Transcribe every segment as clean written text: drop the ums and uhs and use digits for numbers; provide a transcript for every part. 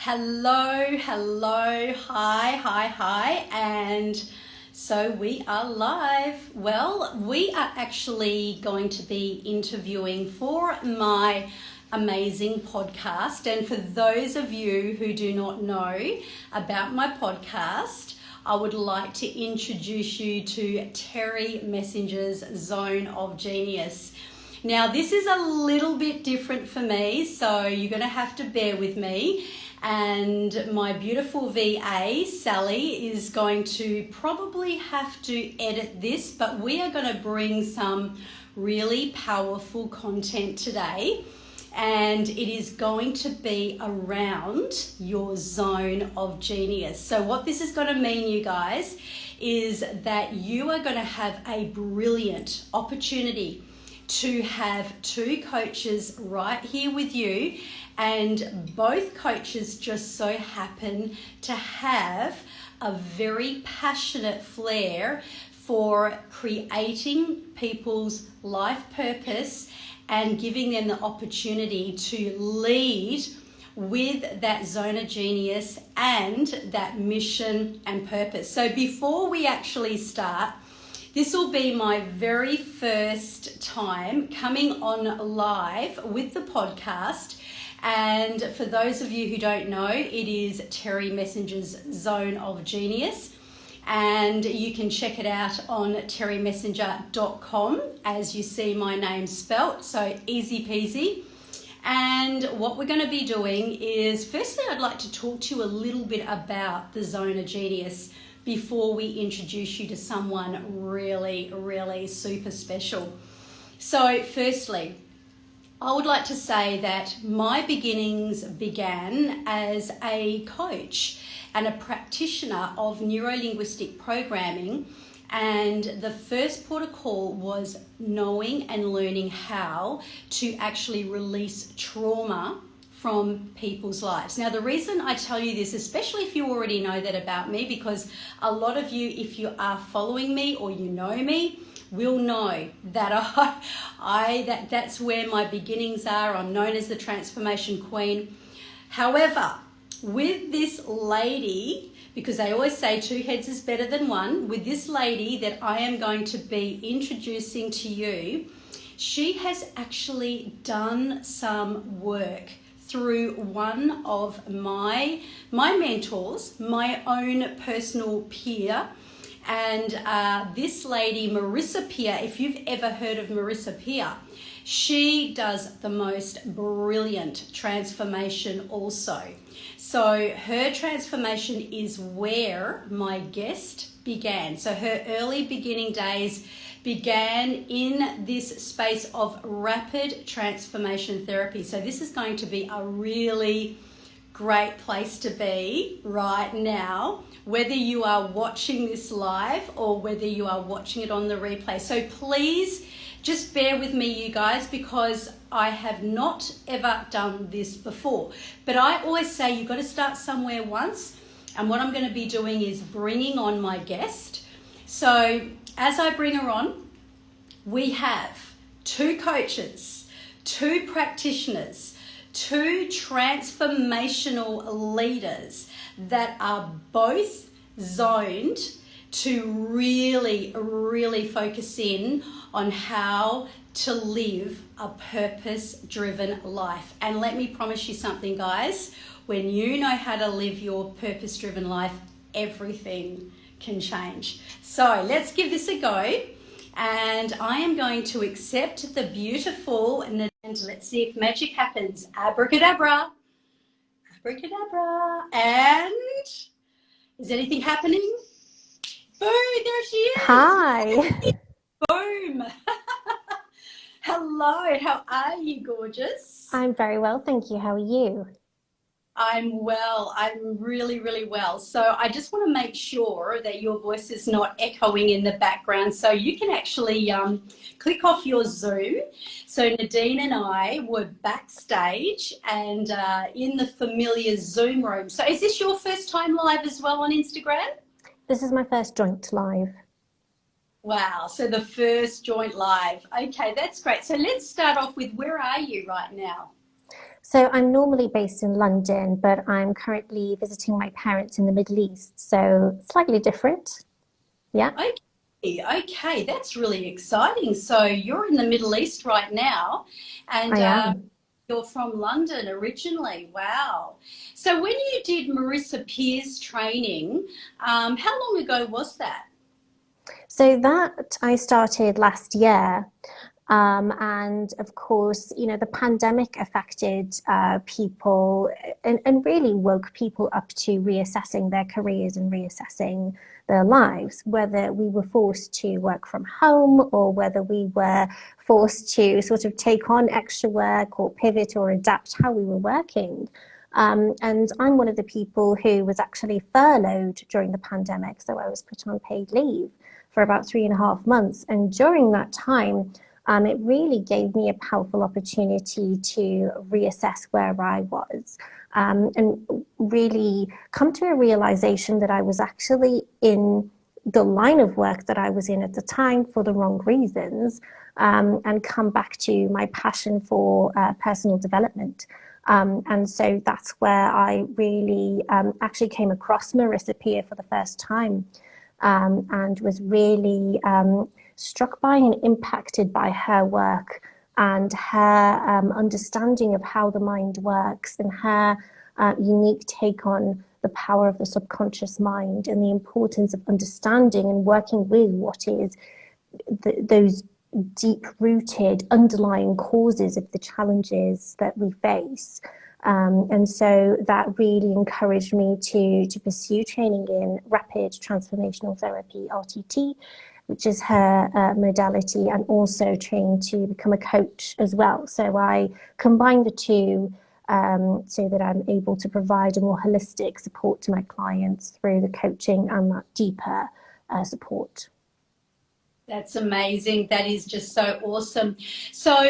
Hello, hi, and so we are live. Well, we are actually going to be interviewing for my amazing podcast, and for those of you who do not know about my podcast, I would like to introduce you to Terry Messenger's Zone of Genius. Now, this is a little bit different for me, so you're going to have to bear with me. And my beautiful VA, Sally, is going to probably have to edit this, but we are going to bring some really powerful content today. And it is going to be around your zone of genius. So what this is going to mean, you guys, is that you are going to have a brilliant opportunity to have two coaches right here with you, and both coaches just so happen to have a very passionate flair for creating people's life purpose and giving them the opportunity to lead with that zone of genius and that mission and purpose. So before we actually start, this will be my very first time coming on live with the podcast. And for those of you who don't know, it is Terry Messenger's Zone of Genius. And you can check it out on terrymessenger.com as you see my name spelt, so easy peasy. And what we're going to be doing is, firstly, I'd like to talk to you a little bit about the Zone of Genius before we introduce you to someone really, really super special. So firstly, I would like to say that my beginnings began as a coach and a practitioner of neuro-linguistic programming, and the first port of call was knowing and learning how to actually release trauma from people's lives. Now, the reason I tell you this, especially if you already know that about me, because a lot of you, if you are following me or you know me, will know that that's where my beginnings are. I'm known as the Transformation Queen. However, with this lady, because they always say two heads is better than one, with this lady that I am going to be introducing to you, she has actually done some work through one of my mentors, my own personal peer. And this lady, Marissa Peer, if you've ever heard of Marissa Peer, she does the most brilliant transformation also. So her transformation is where my guest began. So her early beginning days began in this space of rapid transformation therapy. So this is going to be a really great place to be right now, whether you are watching this live or whether you are watching it on the replay. So please just bear with me, you guys, because I have not ever done this before. But I always say you've got to start somewhere once. And what I'm going to be doing is bringing on my guest. So as I bring her on, we have two coaches, two practitioners, two transformational leaders that are both zoned to really, really focus in on how to live a purpose-driven life. And let me promise you something, guys, when you know how to live your purpose-driven life, everything can change. So let's give this a go. And I am going to accept the beautiful, and let's see if magic happens. Abracadabra, abracadabra. And is anything happening? Boom, there she is. Hi. Boom. Hello, how are you, gorgeous? I'm very well, thank you. How are you? I'm well. I'm really, really well. So I just want to make sure that your voice is not echoing in the background. So you can actually click off your Zoom. So Nadine and I were backstage and in the familiar Zoom room. So is this your first time live as well on Instagram? This is my first joint live. Wow. So the first joint live. Okay, that's great. So let's start off with, where are you right now? So I'm normally based in London, but I'm currently visiting my parents in the Middle East, so slightly different. Yeah, Okay, that's really exciting. So you're in the Middle East right now, and I am. you're from London originally. Wow. So when you did Marissa Peer's training, how long ago was that? So that I started last year. And of course, you know, the pandemic affected people and really woke people up to reassessing their careers and reassessing their lives, whether we were forced to work from home or whether we were forced to sort of take on extra work or pivot or adapt how we were working. And I'm one of the people who was actually furloughed during the pandemic. So I was put on paid leave for about 3.5 months. And during that time, it really gave me a powerful opportunity to reassess where I was and really come to a realization that I was actually in the line of work that I was in at the time for the wrong reasons, and come back to my passion for personal development. And so that's where I really actually came across Marissa Peer for the first time, and was really struck by and impacted by her work and her understanding of how the mind works and her unique take on the power of the subconscious mind and the importance of understanding and working with what is those deep-rooted underlying causes of the challenges that we face. And so that really encouraged me to pursue training in Rapid Transformational Therapy, RTT, which is her modality, and also train to become a coach as well. So I combine the two so that I'm able to provide a more holistic support to my clients through the coaching and that deeper support. That's amazing. That is just so awesome. So,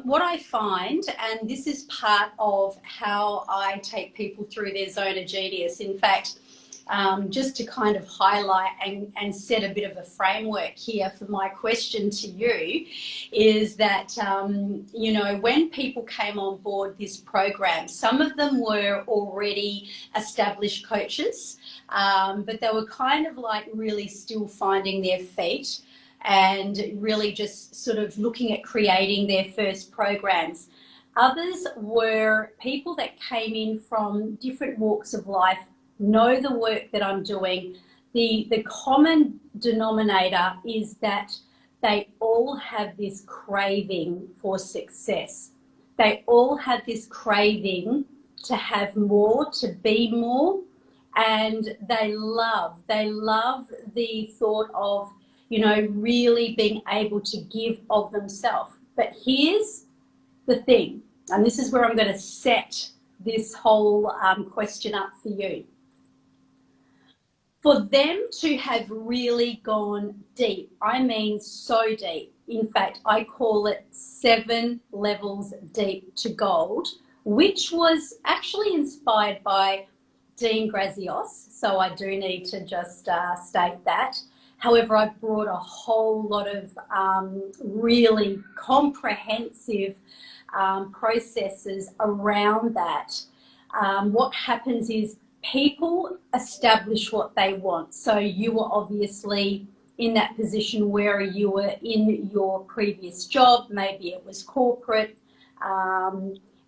what I find, and this is part of how I take people through their zone of genius, in fact, just to kind of highlight and set a bit of a framework here for my question to you, is that, you know, when people came on board this program, some of them were already established coaches, but they were kind of like really still finding their feet and really just sort of looking at creating their first programs. Others were people that came in from different walks of life, know the work that I'm doing. The common denominator is that they all have this craving for success. They all have this craving to have more, to be more, and they love the thought of, you know, really being able to give of themselves. But here's the thing, and this is where I'm going to set this whole question up for you. For them to have really gone deep, I mean so deep, in fact, I call it 7 levels deep to gold, which was actually inspired by Dean Grazios, so I do need to just state that. However, I brought a whole lot of really comprehensive processes around that. What happens is people establish what they want. So you were obviously in that position where you were in your previous job, maybe it was corporate,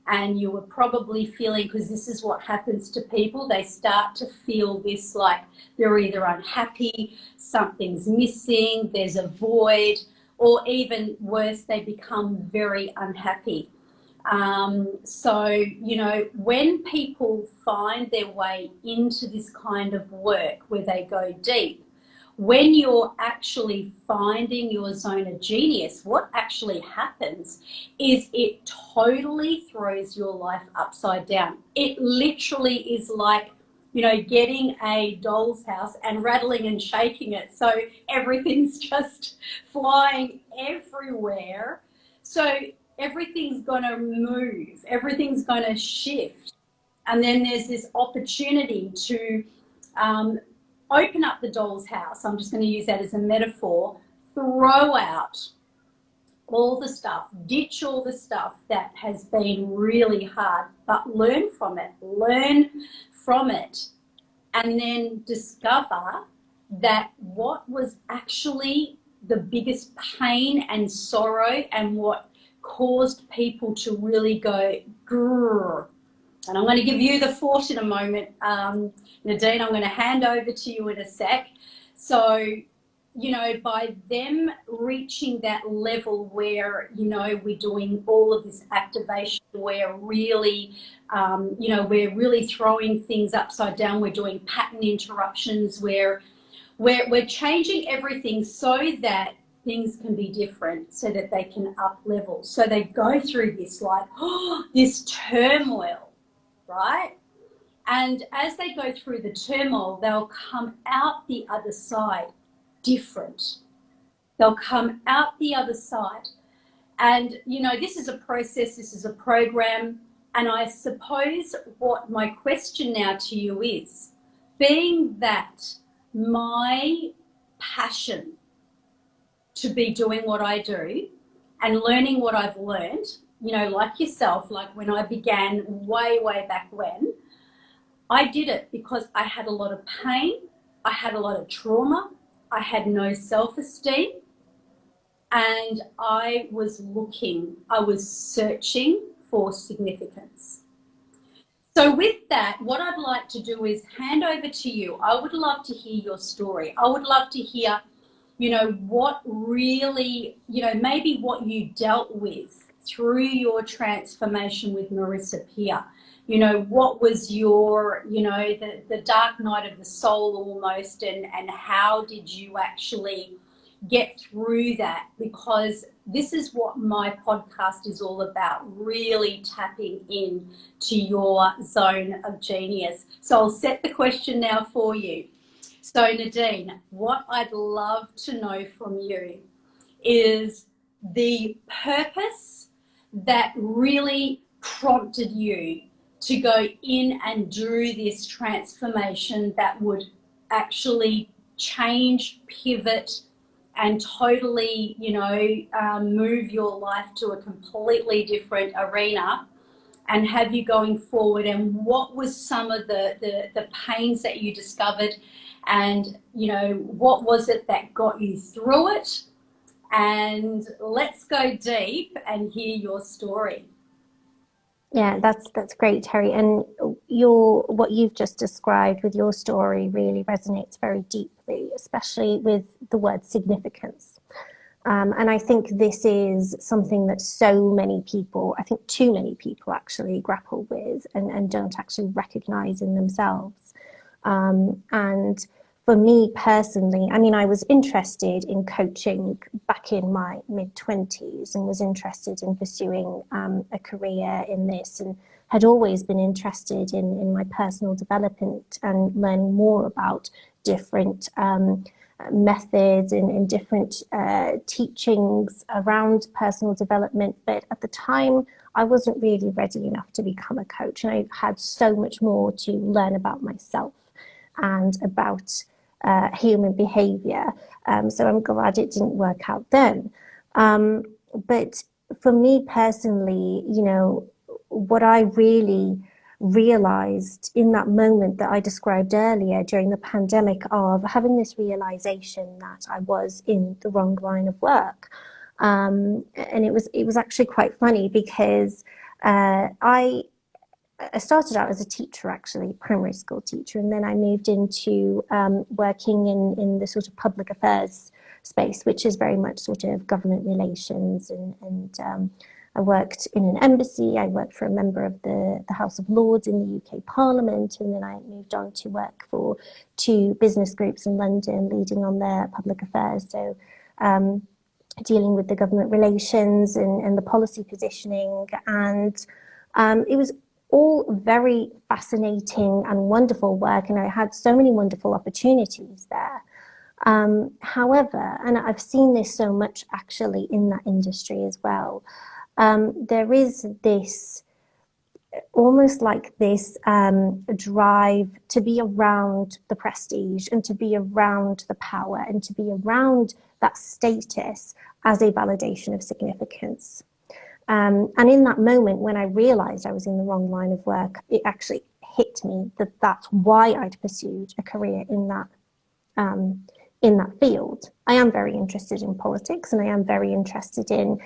and you were probably feeling, because this is what happens to people, they start to feel this like they're either unhappy, something's missing, there's a void, or even worse, they become very unhappy. So, you know, when people find their way into this kind of work where they go deep, when you're actually finding your zone of genius, what actually happens is it totally throws your life upside down. It literally is like, you know, getting a doll's house and rattling and shaking it. So everything's just flying everywhere. So everything's going to move, everything's going to shift. And then there's this opportunity to open up the doll's house. I'm just going to use that as a metaphor, throw out all the stuff, ditch all the stuff that has been really hard, but learn from it, and then discover that what was actually the biggest pain and sorrow and what caused people to really go grrr. And I'm going to give you the fort in a moment, Nadine. I'm going to hand over to you in a sec. So, you know, by them reaching that level where, you know, we're doing all of this activation, we're really, you know, we're really throwing things upside down. We're doing pattern interruptions. We're changing everything so that things can be different, so that they can up level. So they go through this like, oh, this turmoil, right? And as they go through the turmoil, they'll come out the other side different. They'll come out the other side. And, you know, this is a process, this is a program. And I suppose what my question now to you is, being that my passion to be doing what I do and learning what I've learned, you know, like yourself, like when I began way back when, I did it because I had a lot of pain, I had a lot of trauma, I had no self-esteem, and I was searching for significance. So with that, what I'd like to do is hand over to you. I would love to hear your story. I would love to hear, you know, what really, you know, maybe what you dealt with through your transformation with Marissa Peer. You know, what was your, you know, the dark night of the soul almost, and how did you actually get through that? Because this is what my podcast is all about, really tapping in to your zone of genius. So I'll set the question now for you. So Nadine, what I'd love to know from you is the purpose that really prompted you to go in and do this transformation that would actually change, pivot, and totally, you know, move your life to a completely different arena and have you going forward. And what was some of the pains that you discovered, and, you know, what was it that got you through it? And let's go deep and hear your story. Yeah, that's great, Terry. And what you've just described with your story really resonates very deeply, especially with the word significance. And I think this is something that so many people, I think too many people actually grapple with and don't actually recognize in themselves. And for me personally, I mean, I was interested in coaching back in my mid-20s and was interested in pursuing a career in this, and had always been interested in my personal development and learning more about different methods and different teachings around personal development. But at the time, I wasn't really ready enough to become a coach, and I had so much more to learn about myself and about human behavior. So I'm glad it didn't work out then. But for me personally, you know, what I really realized in that moment that I described earlier during the pandemic, of having this realization that I was in the wrong line of work. And it was actually quite funny because I started out as a teacher, actually, primary school teacher, and then I moved into working in the sort of public affairs space, which is very much sort of government relations, and I worked in an embassy. I worked for a member of the House of Lords in the UK Parliament, and then I moved on to work for 2 business groups in London, leading on their public affairs, so dealing with the government relations and the policy positioning, and it was all very fascinating and wonderful work, and I had so many wonderful opportunities there. However, and I've seen this so much actually in that industry as well, there is this almost like this drive to be around the prestige and to be around the power and to be around that status as a validation of significance. And in that moment, when I realized I was in the wrong line of work, it actually hit me that that's why I'd pursued a career in that field. I am very interested in politics and I am very interested in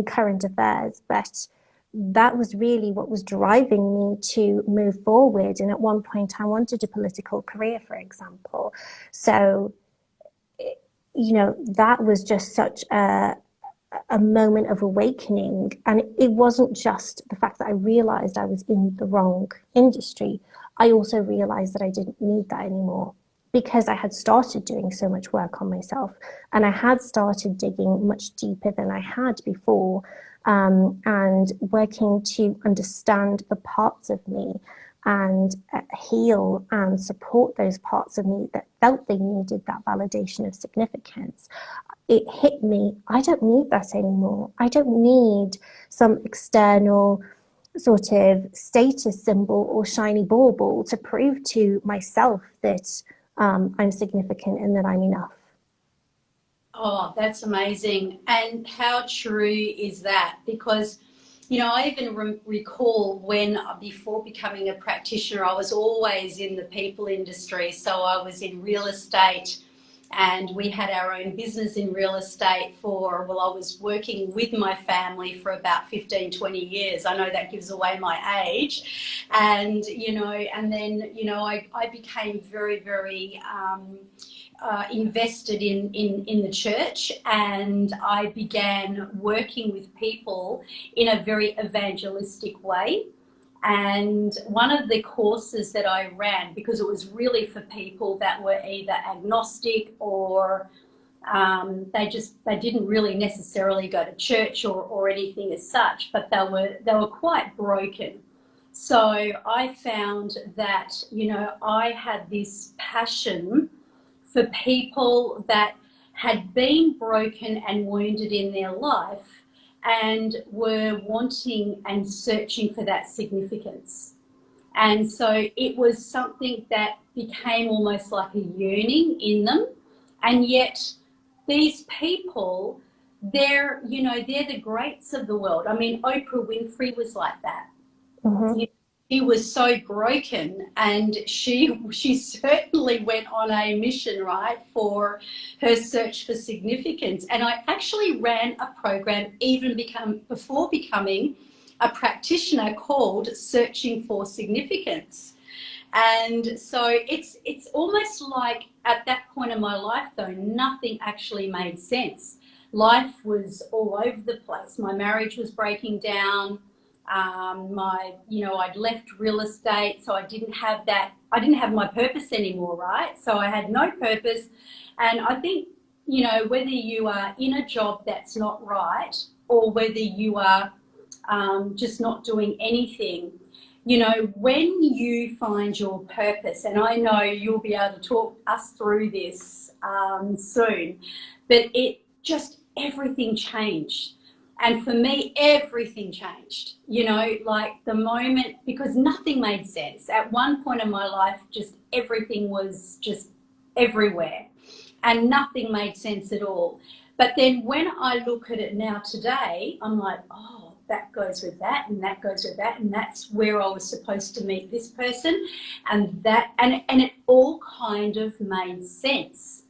current affairs, but that was really what was driving me to move forward. And at one point, I wanted a political career, for example. So, that was just such a moment of awakening. And it wasn't just the fact that I realized I was in the wrong industry. I also realized that I didn't need that anymore, because I had started doing so much work on myself and I had started digging much deeper than I had before, and working to understand the parts of me and heal and support those parts of me that felt they needed that validation of significance. It hit me, I don't need that anymore. I don't need some external sort of status symbol or shiny bauble to prove to myself that I'm significant and that I'm enough. Oh, that's amazing. And how true is that? Because, I even recall when, before becoming a practitioner, I was always in the people industry. So I was in real estate and we had our own business in real estate I was working with my family for about 15, 20 years. I know that gives away my age. And, I became very, very invested in the church, and I began working with people in a very evangelistic way. And one of the courses that I ran, because it was really for people that were either agnostic or they didn't really necessarily go to church or anything as such, but they were quite broken. So I found that, I had this passion for people that had been broken and wounded in their life and were wanting and searching for that significance. And so it was something that became almost like a yearning in them. And yet these people, they're the greats of the world. I mean, Oprah Winfrey was like that. Mm-hmm. She was so broken, and she certainly went on a mission, right, for her search for significance. And I actually ran a program before becoming a practitioner called Searching for Significance. And so it's almost like at that point in my life, though, nothing actually made sense. Life was all over the place. My marriage was breaking down. I'd left real estate, so I didn't have my purpose anymore, right? So I had no purpose. And I think, whether you are in a job that's not right or whether you are just not doing anything, when you find your purpose, and I know you'll be able to talk us through this soon, but everything changed. And for me, everything changed, like the moment, because nothing made sense. At one point in my life, just everything was just everywhere and nothing made sense at all. But then when I look at it now today, I'm like, oh, that goes with that and that goes with that. And that's where I was supposed to meet this person and that, and it all kind of made sense.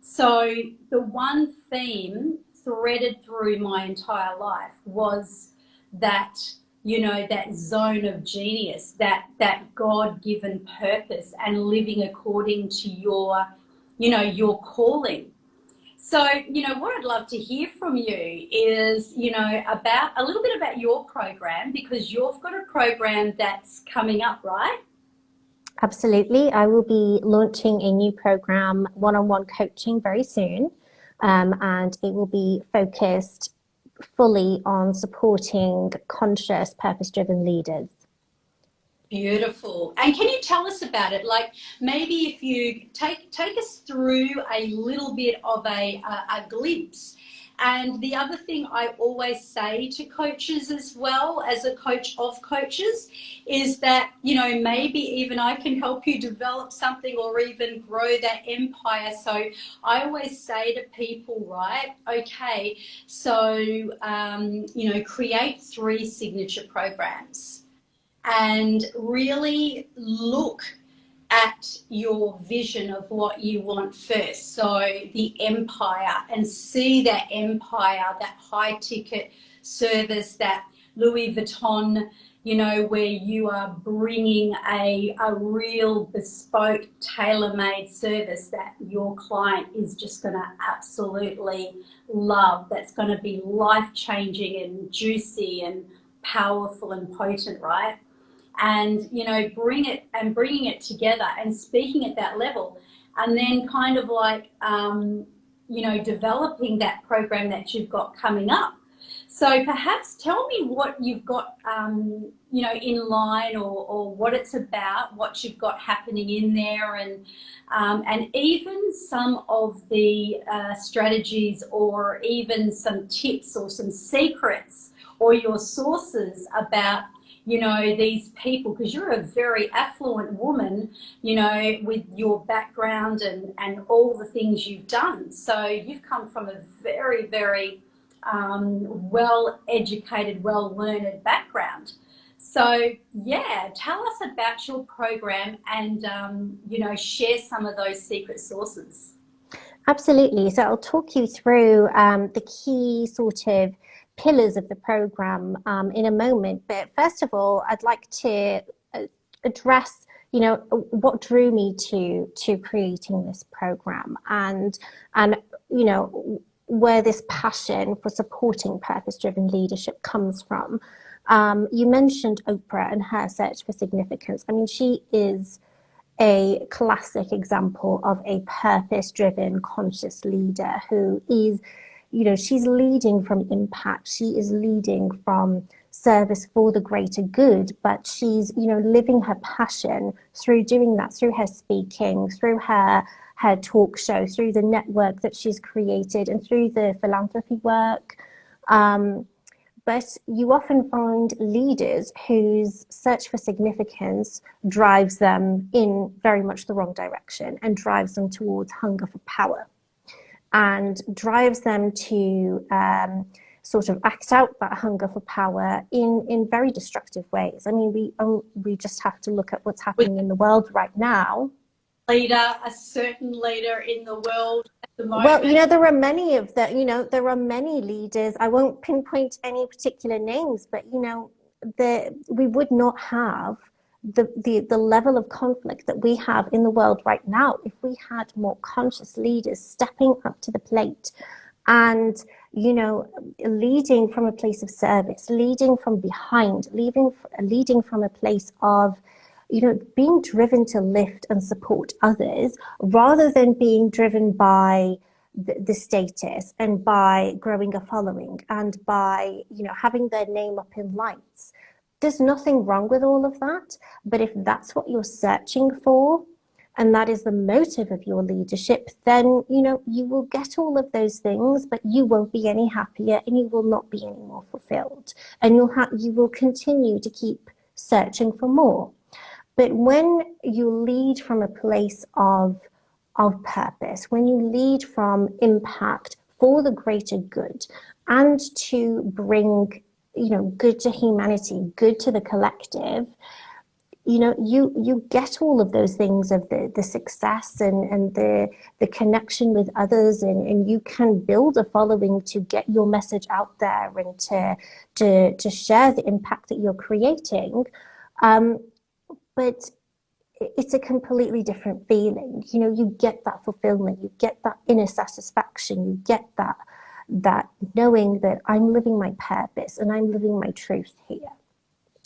So the one theme threaded through my entire life was that, that zone of genius, that God-given purpose and living according to your calling. So, what I'd love to hear from you is, about a little bit about your program, because you've got a program that's coming up, right? Absolutely. I will be launching a new program, one-on-one coaching, very soon. And it will be focused fully on supporting conscious, purpose-driven leaders. Beautiful. And can you tell us about it? Like, maybe if you take us through a little bit of a glimpse And the other thing I always say to coaches as well, as a coach of coaches, is that, you know, maybe even I can help you develop something or even grow that empire. So I always say to people, right, okay, so, you know, create 3 signature programs and really look at your vision of what you want first. So the empire, and see that empire, that high ticket service, that Louis Vuitton, you know, where you are bringing a real bespoke, tailor-made service that your client is just going to absolutely love, that's going to be life-changing and juicy and powerful and potent, right? And, you know, bringing it together and speaking at that level, and then kind of like, you know, developing that program that you've got coming up. So perhaps tell me what you've got, you know, in line, or what it's about, what you've got happening in there, and even some of the strategies, or even some tips or some secrets, or your sources about, you know, these people, because you're a very affluent woman, you know, with your background and all the things you've done. So you've come from a very, very well-educated, well-learned background. So, yeah, tell us about your program and, you know, share some of those secret sources. Absolutely. So I'll talk you through the key sort of pillars of the program in a moment. But first of all, I'd like to address, you know, what drew me to creating this program, and you know, where this passion for supporting purpose-driven leadership comes from. You mentioned Oprah and her search for significance. I mean, she is a classic example of a purpose-driven, conscious leader who is, you know, she's leading from impact. She is leading from service for the greater good, but she's, you know, living her passion through doing that, through her speaking, through her talk show, through the network that she's created, and through the philanthropy work. But you often find leaders whose search for significance drives them in very much the wrong direction, and drives them towards hunger for power, and drives them to sort of act out that hunger for power in very destructive ways. I mean, we just have to look at what's happening in the world right now. A certain leader in the world at the moment. Well, you know, there are many of that, you know, there are many leaders. I won't pinpoint any particular names, but, you know, we would not have the level of conflict that we have in the world right now if we had more conscious leaders stepping up to the plate and, you know, leading from a place of service, leading from behind, leading from a place of, you know, being driven to lift and support others, rather than being driven by the status and by growing a following and by, you know, having their name up in lights. There's nothing wrong with all of that, but if that's what you're searching for, and that is the motive of your leadership, then, you know, you will get all of those things, but you won't be any happier, and you will not be any more fulfilled, and you will continue to keep searching for more. But when you lead from a place of purpose, when you lead from impact for the greater good, and to bring, you know, good to humanity, good to the collective, you know, you get all of those things of the success and the connection with others, and you can build a following to get your message out there and to share the impact that you're creating. But it's a completely different feeling. You know, you get that fulfillment, you get that inner satisfaction, you get that knowing that I'm living my purpose and I'm living my truth here.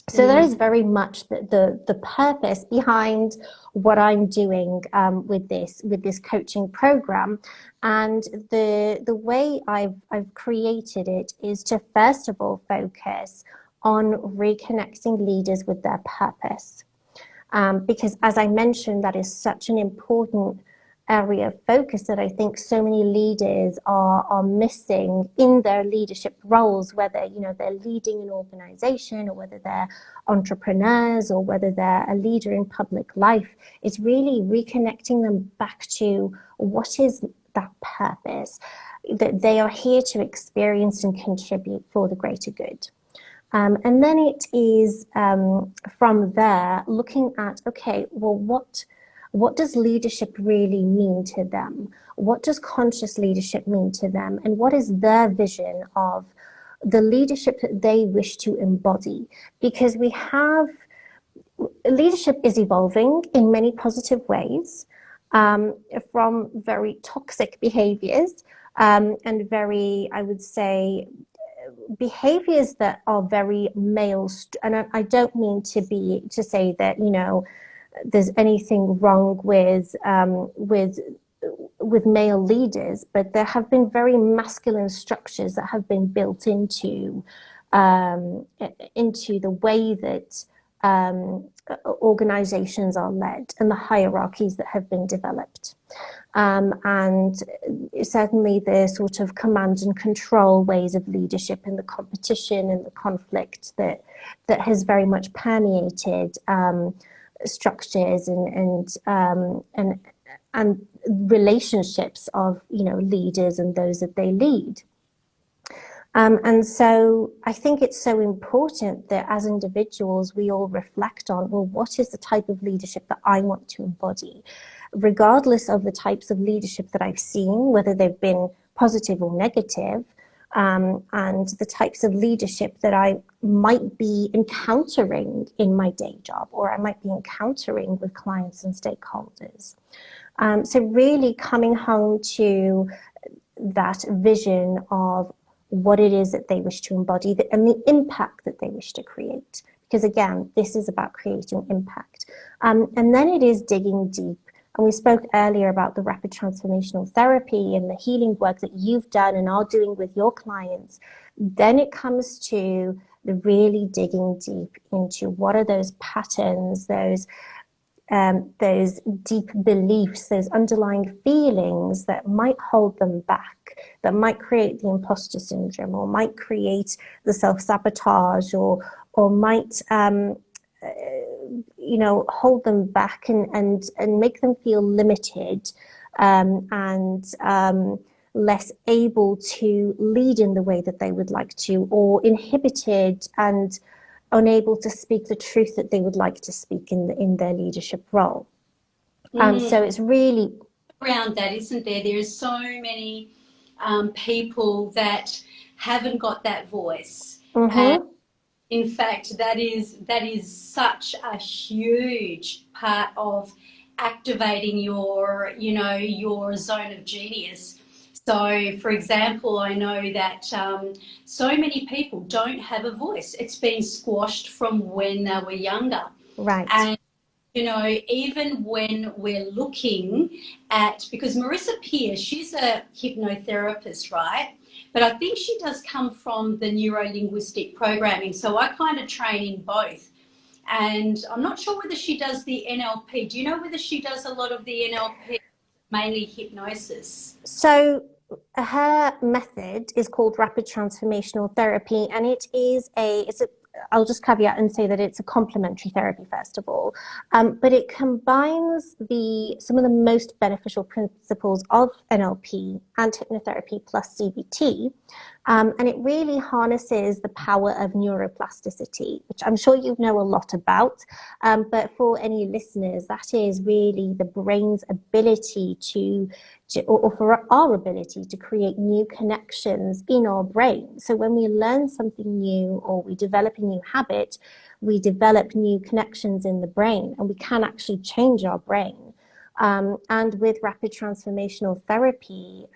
So there is very much the purpose behind what I'm doing with this coaching program, and the way I've created it is to first of all focus on reconnecting leaders with their purpose, because as I mentioned, that is such an important area of focus that I think so many leaders are missing in their leadership roles, whether, you know, they're leading an organization or whether they're entrepreneurs or whether they're a leader in public life, is really reconnecting them back to what is that purpose, that they are here to experience and contribute for the greater good. And then it is from there looking at, okay, well, what does leadership really mean to them? What does conscious leadership mean to them? And what is their vision of the leadership that they wish to embody? Because leadership is evolving in many positive ways, from very toxic behaviors and very, I would say, behaviors that are very male, and I don't mean to say that, you know, there's anything wrong with male leaders, but there have been very masculine structures that have been built into the way that organizations are led and the hierarchies that have been developed. And certainly the sort of command and control ways of leadership and the competition and the conflict that has very much permeated structures and relationships of, you know, leaders and those that they lead. And so I think it's so important that as individuals, we all reflect on, well, what is the type of leadership that I want to embody? Regardless of the types of leadership that I've seen, whether they've been positive or negative, and the types of leadership that I might be encountering in my day job, or I might be encountering with clients and stakeholders. So really coming home to that vision of what it is that they wish to embody and the impact that they wish to create. Because again, this is about creating impact. And then it is digging deep. And we spoke earlier about the rapid transformational therapy and the healing work that you've done and are doing with your clients. Then it comes to the really digging deep into what are those patterns, those deep beliefs, those underlying feelings that might hold them back, that might create the imposter syndrome, or might create the self-sabotage, or might you know, hold them back and make them feel limited and less able to lead in the way that they would like to, or inhibited and unable to speak the truth that they would like to speak in their leadership role. So it's really around that, isn't there? There's so many people that haven't got that voice. And in fact, that is such a huge part of activating your, you know, your zone of genius. So, for example, I know that so many people don't have a voice. It's been squashed from when they were younger. Right. And, you know, even when we're looking at, because Marissa Peer, she's a hypnotherapist, right? But I think she does come from the neuro-linguistic programming. So I kind of train in both. And I'm not sure whether she does the NLP. Do you know whether she does a lot of the NLP, mainly hypnosis? So her method is called Rapid Transformational Therapy, and I'll just caveat and say that it's a complementary therapy, first of all, but it combines some of the most beneficial principles of NLP and hypnotherapy plus CBT, and it really harnesses the power of neuroplasticity, which I'm sure you know a lot about, but for any listeners, that is really the brain's ability or for our ability to create new connections in our brain. So when we learn something new or we develop a new habit, we develop new connections in the brain, and we can actually change our brain. And with rapid transformational therapy,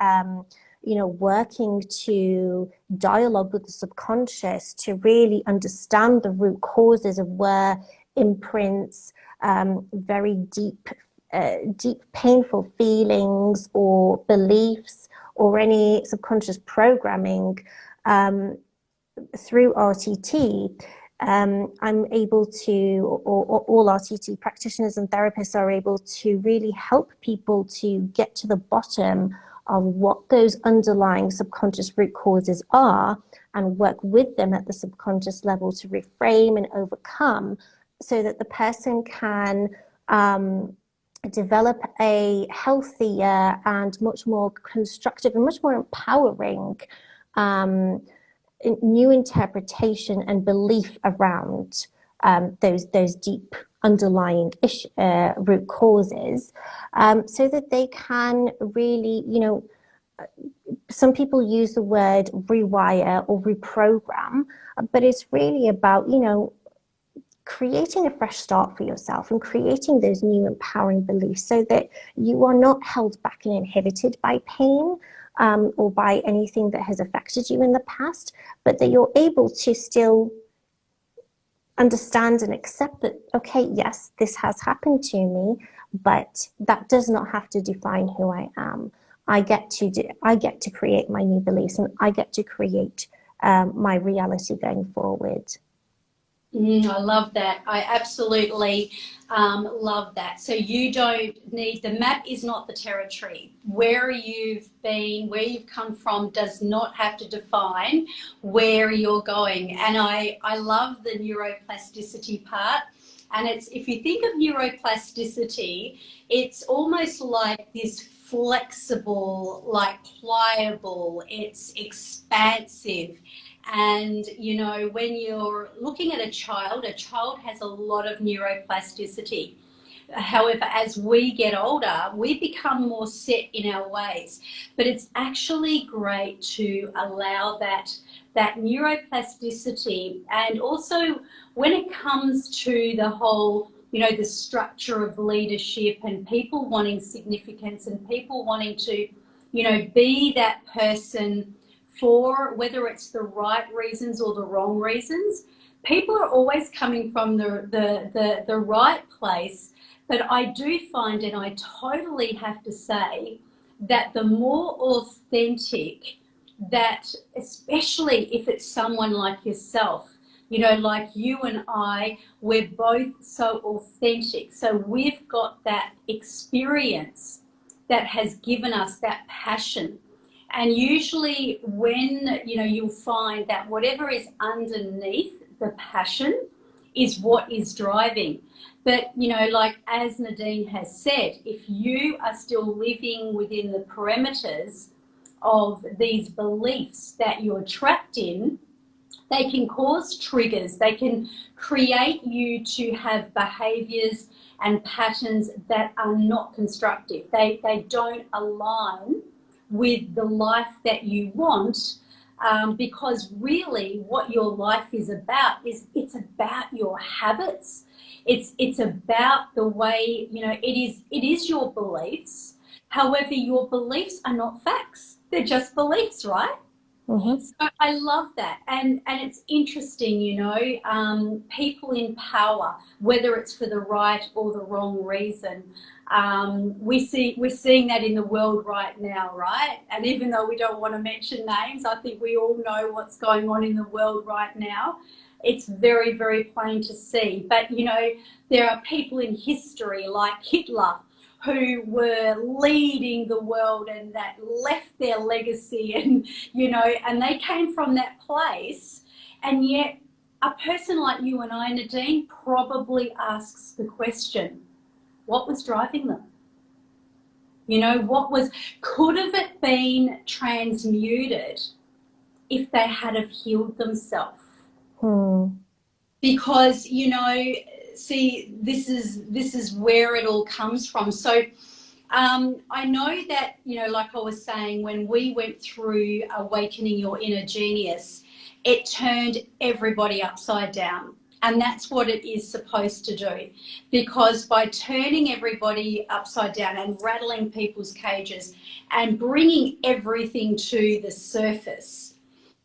you know, working to dialogue with the subconscious to really understand the root causes of where imprints, very deep painful feelings or beliefs or any subconscious programming through RTT, I'm able to, or all RTT practitioners and therapists are able to really help people to get to the bottom of what those underlying subconscious root causes are and work with them at the subconscious level to reframe and overcome so that the person can develop a healthier and much more constructive and much more empowering new interpretation and belief around those deep underlying root causes, so that they can really, some people use the word rewire or reprogram, but it's really about, creating a fresh start for yourself and creating those new empowering beliefs so that you are not held back and inhibited by pain or by anything that has affected you in the past, but that you're able to still understand and accept that, okay, yes, this has happened to me, but that does not have to define who I am. I get to create my new beliefs, and I get to create my reality going forward. I love that. I absolutely love that. So you don't need, the map is not the territory. Where you've been, where you've come from does not have to define where you're going. And I love the neuroplasticity part. And it's, if you think of neuroplasticity, it's almost like this flexible, like pliable, it's expansive. And, when you're looking at a child has a lot of neuroplasticity. However, as we get older, we become more set in our ways. But it's actually great to allow that neuroplasticity. And also when it comes to the whole, the structure of leadership and people wanting significance and people wanting to, be that person for whether it's the right reasons or the wrong reasons, people are always coming from the right place. But I do find, and I totally have to say, that the more authentic that, especially if it's someone like yourself, like you and I, we're both so authentic. So we've got that experience that has given us that passion. And usually when, you'll find that whatever is underneath the passion is what is driving. But, like as Nadine has said, if you are still living within the parameters of these beliefs that you're trapped in, they can cause triggers. They can create you to have behaviours and patterns that are not constructive. They don't align with the life that you want, because really what your life is about is it's about your habits. It's about the way, it is your beliefs. However, your beliefs are not facts. They're just beliefs, right? Mm-hmm. So I love that. And it's interesting, people in power, whether it's for the right or the wrong reason, we're seeing that in the world right now, right? And even though we don't want to mention names, I think we all know what's going on in the world right now. It's very, very plain to see. But, there are people in history like Hitler who were leading the world and that left their legacy, and, and they came from that place. And yet a person like you and I, Nadine, probably asks the question, what was driving them? Could have it been transmuted if they had have healed themselves? Because, see, this is where it all comes from. So I know that, like I was saying, when we went through Awakening Your Inner Genius, it turned everybody upside down. And that's what it is supposed to do, because by turning everybody upside down and rattling people's cages and bringing everything to the surface,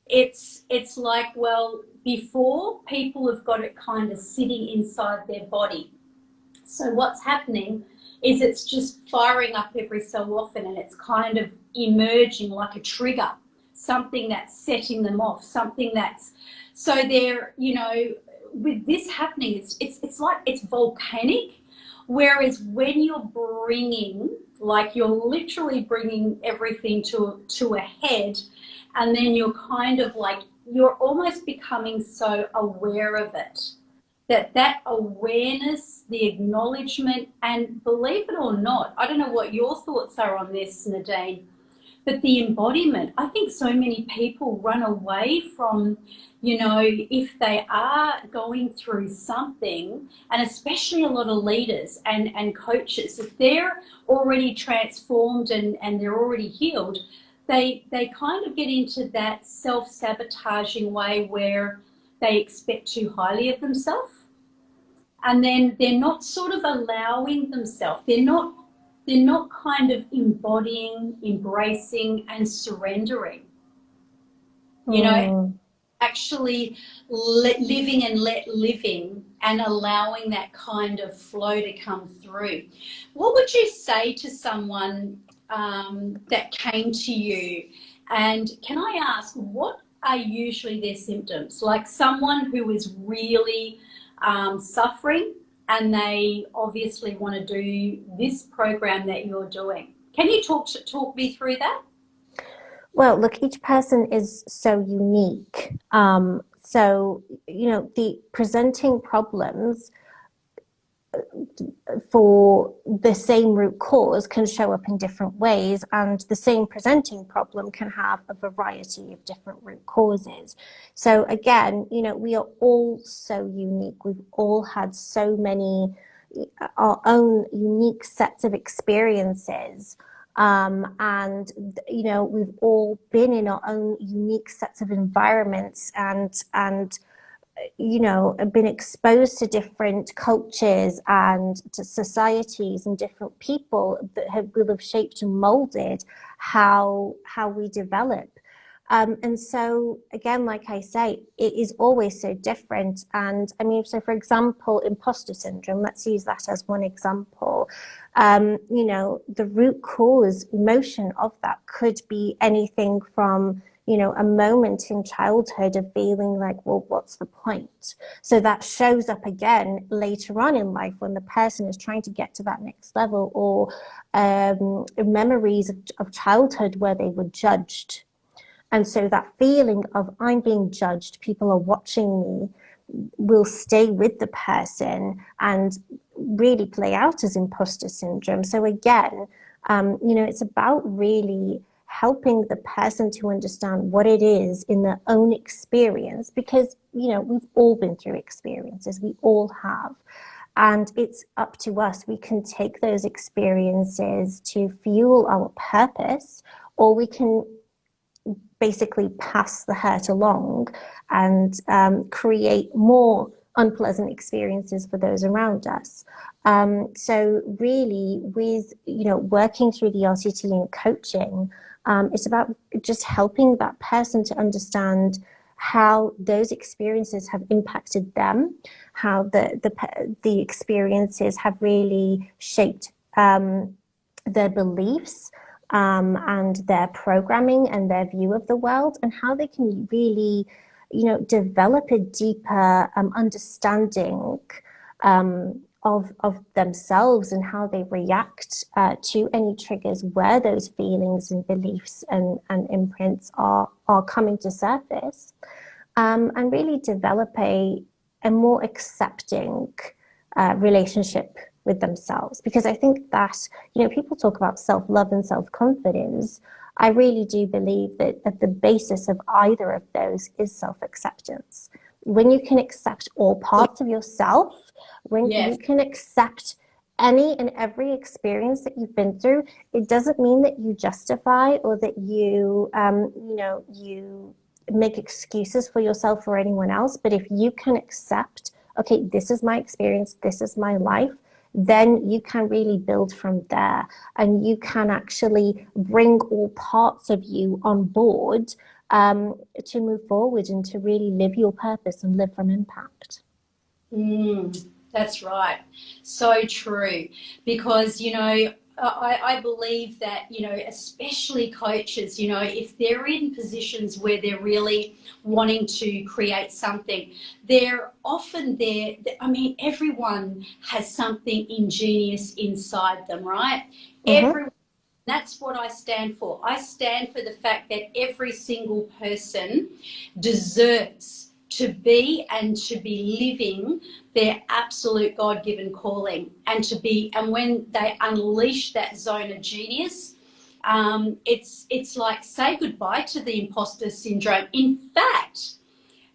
it's like, well, before, people have got it kind of sitting inside their body. So what's happening is it's just firing up every so often, and it's kind of emerging like a trigger, something that's setting them off, something that's, so they're, with this happening, it's like it's volcanic. Whereas when you're bringing, like you're literally bringing everything to a head, and then you're kind of like, you're almost becoming so aware of it, that awareness, the acknowledgement, and believe it or not, I don't know what your thoughts are on this, Nadine, but the embodiment, I think so many people run away from, you know, if they are going through something, and especially a lot of leaders and coaches, if they're already transformed and they're already healed, they kind of get into that self-sabotaging way where they expect too highly of themselves, and then they're not sort of allowing themselves, they're not kind of embodying, embracing, and surrendering. You know, actually living and let living and allowing that kind of flow to come through. What would you say to someone that came to you? And can I ask, what are usually their symptoms? Like someone who is really suffering, and they obviously want to do this program that you're doing. Can you talk me through that? Well, look, each person is so unique. So, you know, the presenting problems for the same root cause can show up in different ways, and the same presenting problem can have a variety of different root causes. So again, you know, we are all so unique. We've all had so many, our own unique sets of experiences. And, you know, we've all been in our own unique sets of environments and you know, been exposed to different cultures and to societies and different people that will have shaped and molded how we develop. And so again, like I say, it is always so different. And I mean, so for example, imposter syndrome, let's use that as one example. You know, the root cause emotion of that could be anything from, you know, a moment in childhood of feeling like, well, what's the point? So that shows up again later on in life when the person is trying to get to that next level, or memories of childhood where they were judged. And so that feeling of I'm being judged, people are watching me, will stay with the person and really play out as imposter syndrome. So again, you know, it's about really helping the person to understand what it is in their own experience, because, you know, we've all been through experiences, we all have. And it's up to us. We can take those experiences to fuel our purpose, or we can basically pass the hurt along and create more unpleasant experiences for those around us. So really, with, you know, working through the RTT and coaching, it's about just helping that person to understand how those experiences have impacted them, how the experiences have really shaped their beliefs, and their programming and their view of the world, and how they can really, you know, develop a deeper understanding of themselves and how they react to any triggers where those feelings and beliefs and imprints are coming to surface, and really develop a more accepting relationship with themselves. Because I think that, you know, people talk about self-love and self-confidence. I really do believe that at the basis of either of those is self-acceptance. When you can accept all parts of yourself, when you can accept any and every experience that you've been through, it doesn't mean that you justify or that you, you know, you make excuses for yourself or anyone else. But if you can accept, okay, this is my experience, this is my life, then you can really build from there, and you can actually bring all parts of you on board to move forward and to really live your purpose and live from impact. That's right. So true. Because, you know, I believe that, especially coaches, if they're in positions where they're really wanting to create something, they're often there. I mean, everyone has something ingenious inside them, right? Mm-hmm. That's what I stand for. I stand for the fact that every single person deserves to be and to be living their absolute God-given calling, and when they unleash that zone of genius, it's like say goodbye to the imposter syndrome. In fact,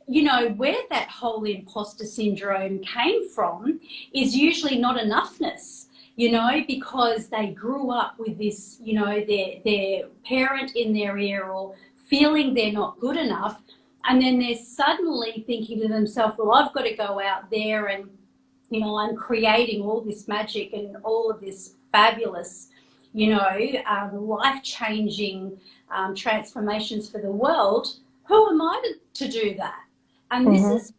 where that whole imposter syndrome came from is usually not enoughness, because they grew up with this, their parent in their ear, or feeling they're not good enough. And then they're suddenly thinking to themselves, well, I've got to go out there and, I'm creating all this magic and all of this fabulous, life-changing transformations for the world. Who am I to do that? And this is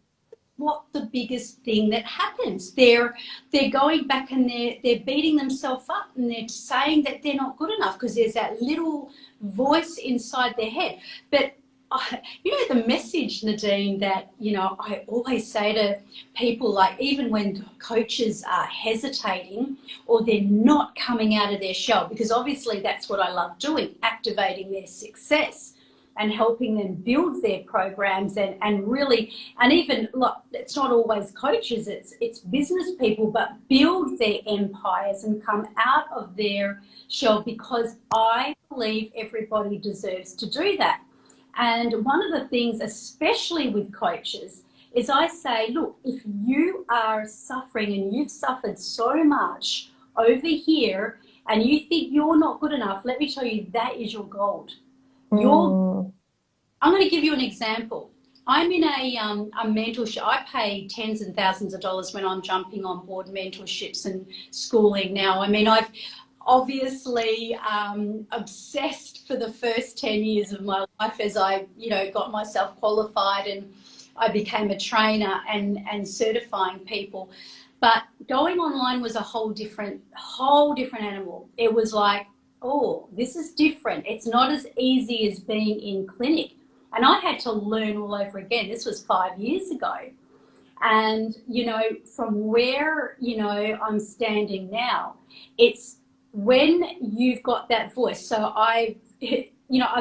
what the biggest thing that happens. They're going back and they're beating themselves up, and they're saying that they're not good enough because there's that little voice inside their head. But the message, Nadine, that I always say to people, like even when coaches are hesitating or they're not coming out of their shell, because obviously that's what I love doing, activating their success and helping them build their programs, and really, and even look, it's not always coaches, it's business people, but build their empires and come out of their shell, because I believe everybody deserves to do that. And one of the things, especially with coaches, is I say, look, if you are suffering and you've suffered so much over here and you think you're not good enough, let me tell you, that is your gold. I'm going to give you an example. I'm in a mentorship. I pay tens and thousands of dollars when I'm jumping on board mentorships and schooling now. I mean, I've obviously obsessed for the first 10 years of my life as I, got myself qualified and I became a trainer and certifying people. But going online was a whole different animal. It was like, oh, this is different. It's not as easy as being in clinic. And I had to learn all over again. This was 5 years ago. And, from where, I'm standing now, it's when you've got that voice. So I've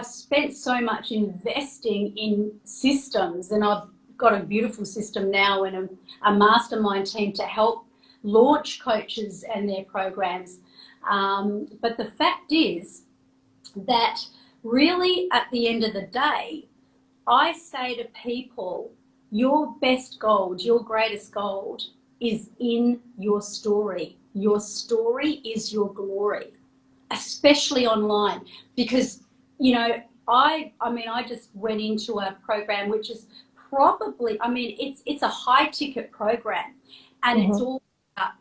spent so much investing in systems, and I've got a beautiful system now and a mastermind team to help launch coaches and their programs. But the fact is that really at the end of the day, I say to people, your best gold, your greatest gold is in your story. Your story is your glory, especially online, because, I just went into a program which is probably, it's a high ticket program, and it's all about,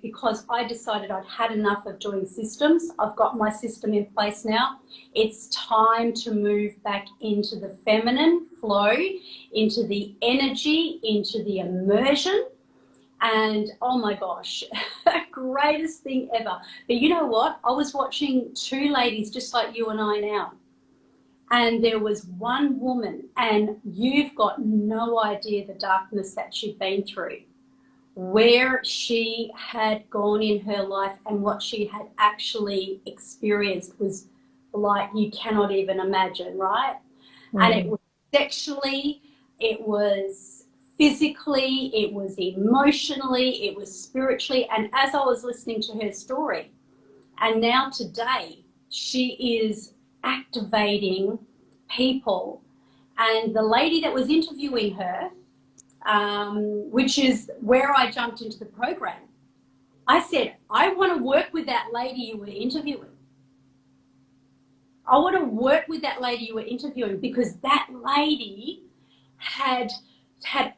because I decided I'd had enough of doing systems. I've got my system in place now. It's time to move back into the feminine flow, into the energy, into the immersion. And oh my gosh, greatest thing ever. But you know what? I was watching two ladies just like you and I now. And there was one woman, and you've got no idea the darkness that she'd been through, where she had gone in her life, and what she had actually experienced was like you cannot even imagine, right? And it was sexually, it was physically, it was emotionally, it was spiritually. And as I was listening to her story, and now today she is activating people. And the lady that was interviewing her, which is where I jumped into the program, I said, I want to work with that lady you were interviewing. I want to work with that lady you were interviewing, because that lady had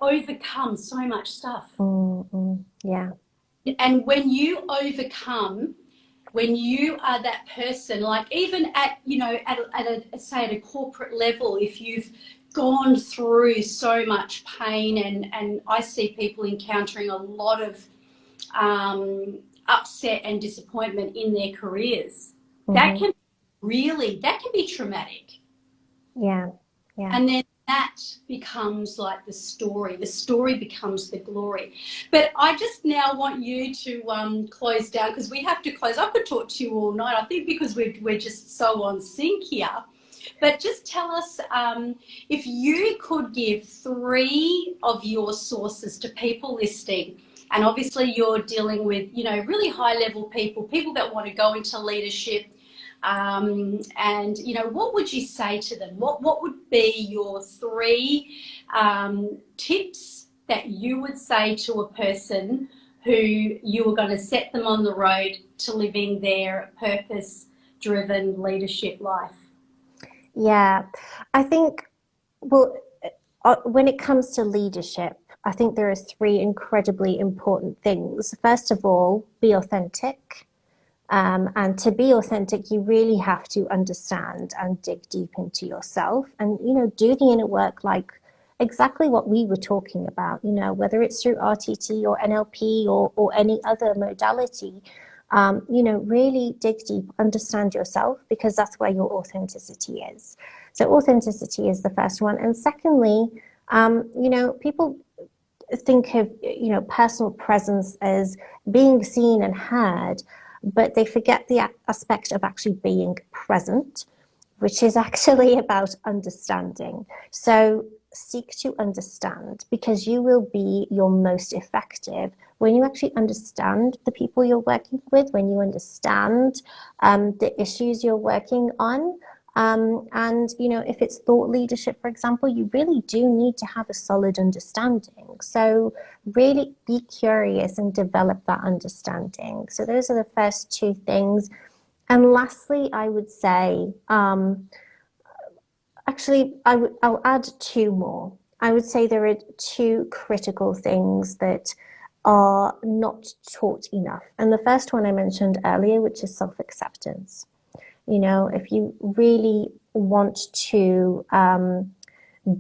overcome so much stuff. Yeah. And when you overcome, when you are that person, like even at, say at a corporate level, if you've gone through so much pain, and I see people encountering a lot of upset and disappointment in their careers. Mm-hmm. That can be traumatic. Yeah. And then that becomes like the story becomes the glory. But I just now want you to close down, because we have to close. I could talk to you all night, I think, because we're just so on sync here. But just tell us, if you could give 3 of your sources to people listening, and obviously you're dealing with, you know, really high level people that want to go into leadership, and, you know, what would you say to them? What would be your 3 tips that you would say to a person who you were going to set them on the road to living their purpose-driven leadership life? Yeah, I think, well, when it comes to leadership, I think there are 3 incredibly important things. First of all, be authentic. And to be authentic, you really have to understand and dig deep into yourself and, you know, do the inner work, like exactly what we were talking about, you know, whether it's through RTT or NLP or any other modality, you know, really dig deep, understand yourself, because that's where your authenticity is. So authenticity is the first one. And secondly, you know, people think of, you know, personal presence as being seen and heard, but they forget the aspect of actually being present, which is actually about understanding. So seek to understand, because you will be your most effective when you actually understand the people you're working with, when you understand the issues you're working on. And, you know, if it's thought leadership, for example, you really do need to have a solid understanding. So really be curious and develop that understanding. So those are the first 2 things. And lastly, I would say, actually, I'll add 2 more. I would say there are 2 critical things that are not taught enough. And the first one I mentioned earlier, which is self-acceptance. You know, if you really want to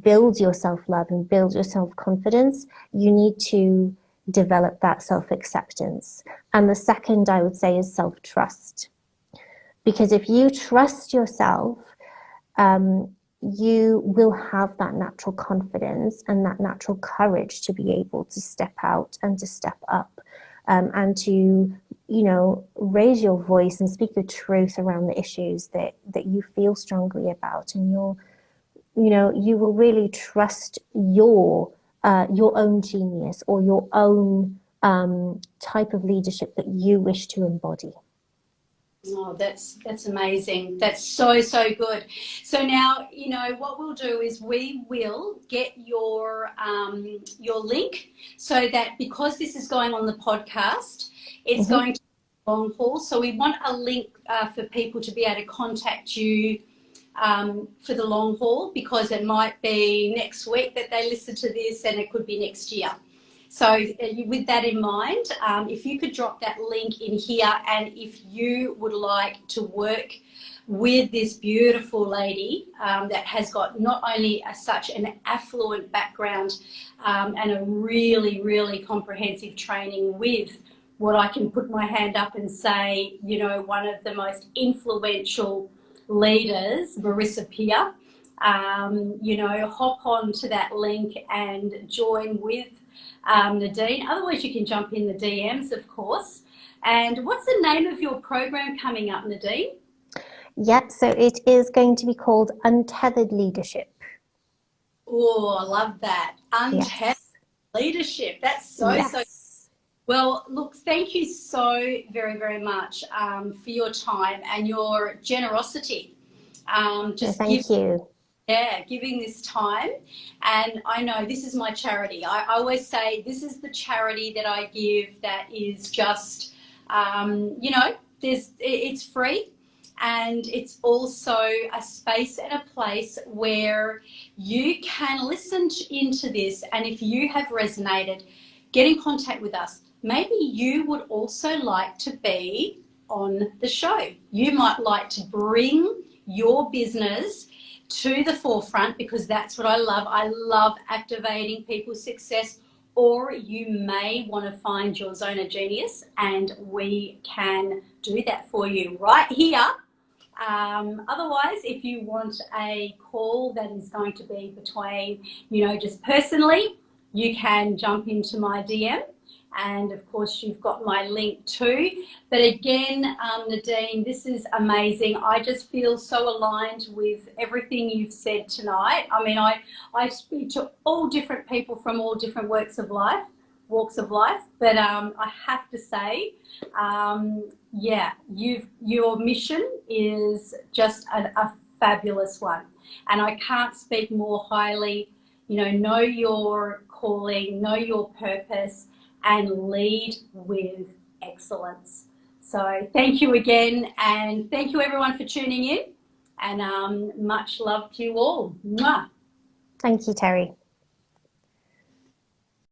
build your self-love and build your self-confidence, you need to develop that self-acceptance. And the second, I would say, is self-trust. Because if you trust yourself, you will have that natural confidence and that natural courage to be able to step out and to step up, and to, you know, raise your voice and speak the truth around the issues that you feel strongly about. And you'll, you know, you will really trust your own genius or your own type of leadership that you wish to embody. Oh, that's amazing. That's so good. So now, you know, what we'll do is we will get your link, so that, because this is going on the podcast, it's going to be long haul. So we want a link for people to be able to contact you for the long haul, because it might be next week that they listen to this, and it could be next year. So with that in mind, if you could drop that link in here, and if you would like to work with this beautiful lady that has got not only such an affluent background and a really comprehensive training with what I can put my hand up and say, you know, one of the most influential leaders, Marissa Peer, you know, hop on to that link and join with Nadine. Otherwise, you can jump in the DMs, of course. And what's the name of your program coming up, Nadine? Yep, so it is going to be called Untethered Leadership. Oh, I love that. Untethered Leadership. That's so. Well, look, thank you so very much for your time and your generosity. Thank you. Yeah, giving this time. And I know this is my charity. I always say this is the charity that I give that is just, you know, it's free, and it's also a space and a place where you can listen into this. And if you have resonated, get in contact with us. Maybe you would also like to be on the show. You might like to bring your business to the forefront, because that's what I love. I love activating people's success or you may want to find your zone of genius, and we can do that for you right here. Otherwise, if you want a call that is going to be between, just personally, you can jump into my DM. And of course, you've got my link too. But again, Nadine, this is amazing. I just feel so aligned with everything you've said tonight. I mean, I speak to all different people from all different walks of life. But I have to say, your mission is just a fabulous one. And I can't speak more highly. Know your calling, know your purpose, and lead with excellence. So thank you again, and thank you everyone for tuning in, and much love to you all. Mwah. Thank you, Terry.